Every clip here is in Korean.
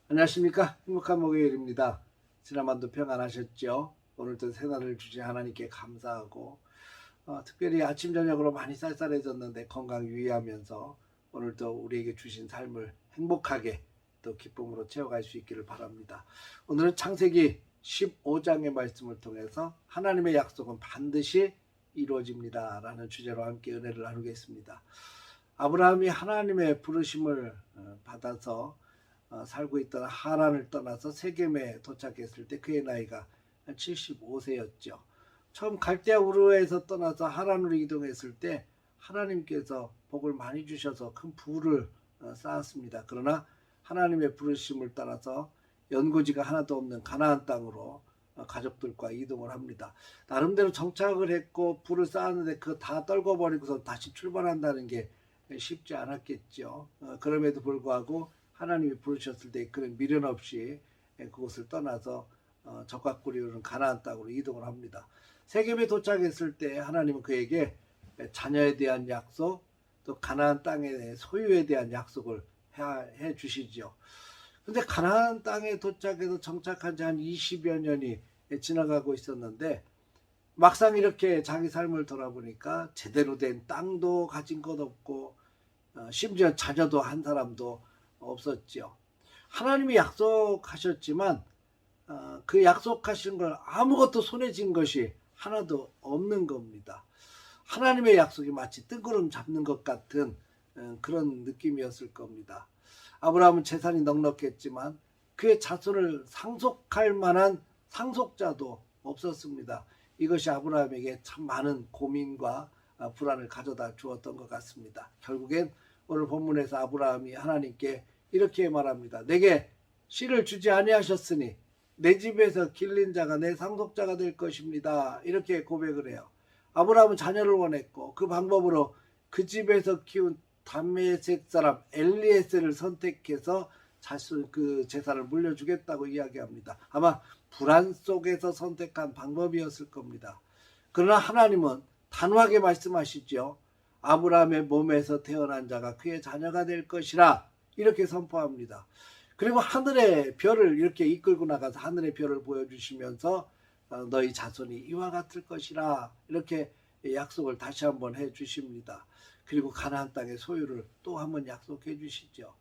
안녕하십니까. 행복한 목요일입니다. 지난번도 평안하셨죠? 오늘도 새날을 주신 하나님께 감사하고 특별히 아침 저녁으로 많이 쌀쌀해졌는데 건강 유의하면서 오늘도 우리에게 주신 삶을 행복하게 또 기쁨으로 채워갈 수 있기를 바랍니다. 오늘은 창세기 15장의 말씀을 통해서 하나님의 약속은 반드시 이루어집니다 라는 주제로 함께 은혜를 나누겠습니다. 아브라함이 하나님의 부르심을 받아서 살고 있던 하란을 떠나서 세겜에 도착했을 때 그의 나이가 75세였죠. 처음 갈대아 우르에서 떠나서 하란으로 이동했을 때 하나님께서 복을 많이 주셔서 큰 부를 쌓았습니다. 그러나 하나님의 부르심을 따라서 연고지가 하나도 없는 가나안 땅으로 가족들과 이동을 합니다. 나름대로 정착을 했고 부를 쌓았는데 그거 다 떨궈버리고서 다시 출발한다는 게 쉽지 않았겠죠. 그럼에도 불구하고 하나님이 부르셨을 때 그런 미련 없이 그곳을 떠나서 적과 꿀이 흐르는 가나안 땅으로 이동을 합니다. 세겜에 도착했을 때 하나님은 그에게 자녀에 대한 약속, 또 가나안 땅의 소유에 대한 약속을 해 주시죠. 근데 가나안 땅에 도착해서 정착한 지 한 20여 년이 지나가고 있었는데 막상 이렇게 자기 삶을 돌아보니까 제대로 된 땅도 가진 것 없고 심지어 자녀도 한 사람도 없었죠. 하나님이 약속하셨지만 그 약속하신 걸 아무것도 손에 쥔 것이 하나도 없는 겁니다. 하나님의 약속이 마치 뜬구름 잡는 것 같은 그런 느낌이었을 겁니다. 아브라함은 재산이 넉넉했지만 그의 자손을 상속할 만한 상속자도 없었습니다. 이것이 아브라함에게 참 많은 고민과 불안을 가져다 주었던 것 같습니다. 결국엔 오늘 본문에서 아브라함이 하나님께 이렇게 말합니다. 내게 씨를 주지 아니하셨으니 내 집에서 길린 자가 내 상속자가 될 것입니다. 이렇게 고백을 해요. 아브라함은 자녀를 원했고 그 방법으로 그 집에서 키운 담메색 사람 엘리에셀을 선택해서 자신 그 재산을 물려주겠다고 이야기합니다. 아마 불안 속에서 선택한 방법이었을 겁니다. 그러나 하나님은 단호하게 말씀하시죠. 아브라함의 몸에서 태어난 자가 그의 자녀가 될 것이라 이렇게 선포합니다. 그리고 하늘의 별을 이렇게 이끌고 나가서 하늘의 별을 보여주시면서 너희 자손이 이와 같을 것이라 이렇게 약속을 다시 한번 해 주십니다. 그리고 가나안 땅의 소유를 또 한번 약속해 주시죠.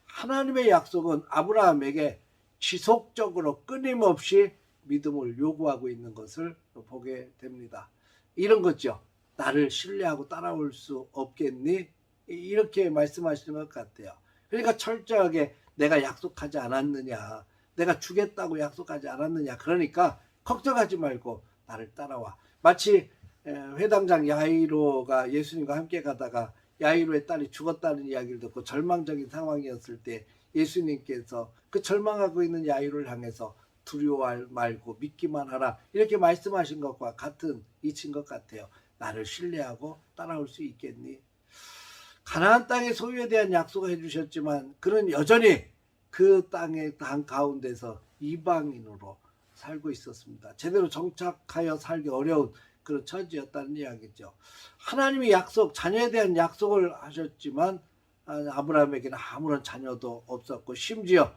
하나님의 약속은 아브라함에게 지속적으로 끊임없이 믿음을 요구하고 있는 것을 보게 됩니다. 이런 거죠. 나를 신뢰하고 따라올 수 없겠니? 이렇게 말씀하시는 것 같아요. 그러니까 철저하게 내가 약속하지 않았느냐, 내가 주겠다고 약속하지 않았느냐, 그러니까 걱정하지 말고 나를 따라와. 마치 회당장 야이로가 예수님과 함께 가다가 야이로의 딸이 죽었다는 이야기를 듣고 절망적인 상황이었을 때 예수님께서 그 절망하고 있는 야이로를 향해서 두려워할 말고 믿기만 하라 이렇게 말씀하신 것과 같은 이치인 것 같아요. 나를 신뢰하고 따라올 수 있겠니? 가나안 땅의 소유에 대한 약속을 해주셨지만 그는 여전히 그 땅의 당 가운데서 이방인으로 살고 있었습니다. 제대로 정착하여 살기 어려운 그런 처지였다는 이야기죠. 하나님이 약속, 자녀에 대한 약속을 하셨지만 아브라함에게는 아무런 자녀도 없었고 심지어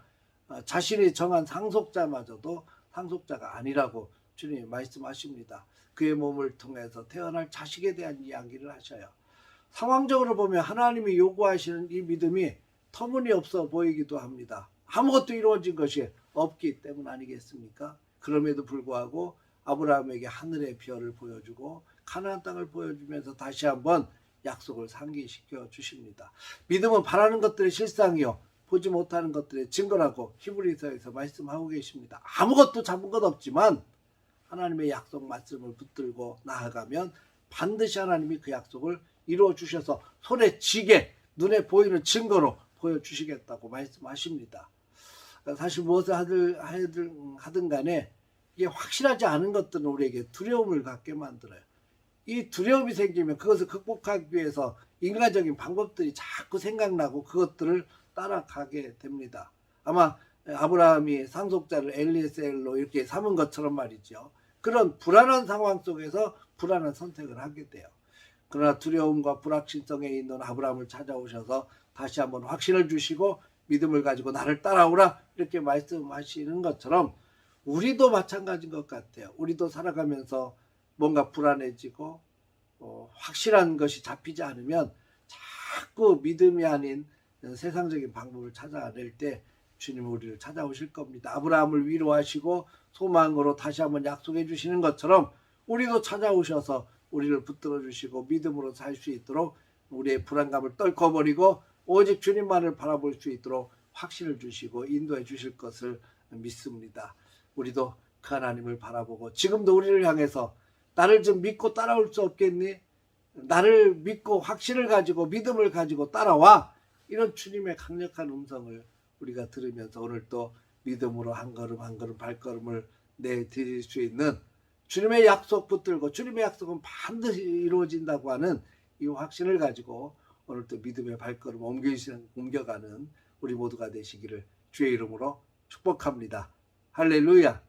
자신이 정한 상속자마저도 상속자가 아니라고 주님이 말씀하십니다. 그의 몸을 통해서 태어날 자식에 대한 이야기를 하셔요. 상황적으로 보면 하나님이 요구하시는 이 믿음이 터무니없어 보이기도 합니다. 아무것도 이루어진 것이 없기 때문 아니겠습니까? 그럼에도 불구하고 아브라함에게 하늘의 별을 보여주고 가나안 땅을 보여주면서 다시 한번 약속을 상기시켜 주십니다. 믿음은 바라는 것들의 실상이요 보지 못하는 것들의 증거라고 히브리서에서 말씀하고 계십니다. 아무것도 잡은 것 없지만 하나님의 약속 말씀을 붙들고 나아가면 반드시 하나님이 그 약속을 이루어 주셔서 손에 쥐게 눈에 보이는 증거로 보여주시겠다고 말씀하십니다. 사실 무엇을 하든 간에 이게 확실하지 않은 것들은 우리에게 두려움을 갖게 만들어요. 이 두려움이 생기면 그것을 극복하기 위해서 인간적인 방법들이 자꾸 생각나고 그것들을 따라가게 됩니다. 아마 아브라함이 상속자를 엘리에셀로 이렇게 삼은 것처럼 말이죠. 그런 불안한 상황 속에서 불안한 선택을 하게 돼요. 그러나 두려움과 불확실성에 있는 아브라함을 찾아오셔서 다시 한번 확신을 주시고 믿음을 가지고 나를 따라오라 이렇게 말씀하시는 것처럼 우리도 마찬가지인 것 같아요. 우리도 살아가면서 뭔가 불안해지고 확실한 것이 잡히지 않으면 자꾸 믿음이 아닌 세상적인 방법을 찾아낼 때 주님은 우리를 찾아오실 겁니다. 아브라함을 위로하시고 소망으로 다시 한번 약속해 주시는 것처럼 우리도 찾아오셔서 우리를 붙들어 주시고 믿음으로 살 수 있도록 우리의 불안감을 떨궈버리고 오직 주님만을 바라볼 수 있도록 확신을 주시고 인도해 주실 것을 믿습니다. 우리도 그 하나님을 바라보고 지금도 우리를 향해서 나를 좀 믿고 따라올 수 없겠니? 나를 믿고 확신을 가지고 믿음을 가지고 따라와. 이런 주님의 강력한 음성을 우리가 들으면서 오늘 또 믿음으로 한 걸음 한 걸음 발걸음을 내드릴 수 있는 주님의 약속 붙들고 주님의 약속은 반드시 이루어진다고 하는 이 확신을 가지고 오늘 또 믿음의 발걸음 옮겨가는 우리 모두가 되시기를 주의 이름으로 축복합니다. 할렐루야.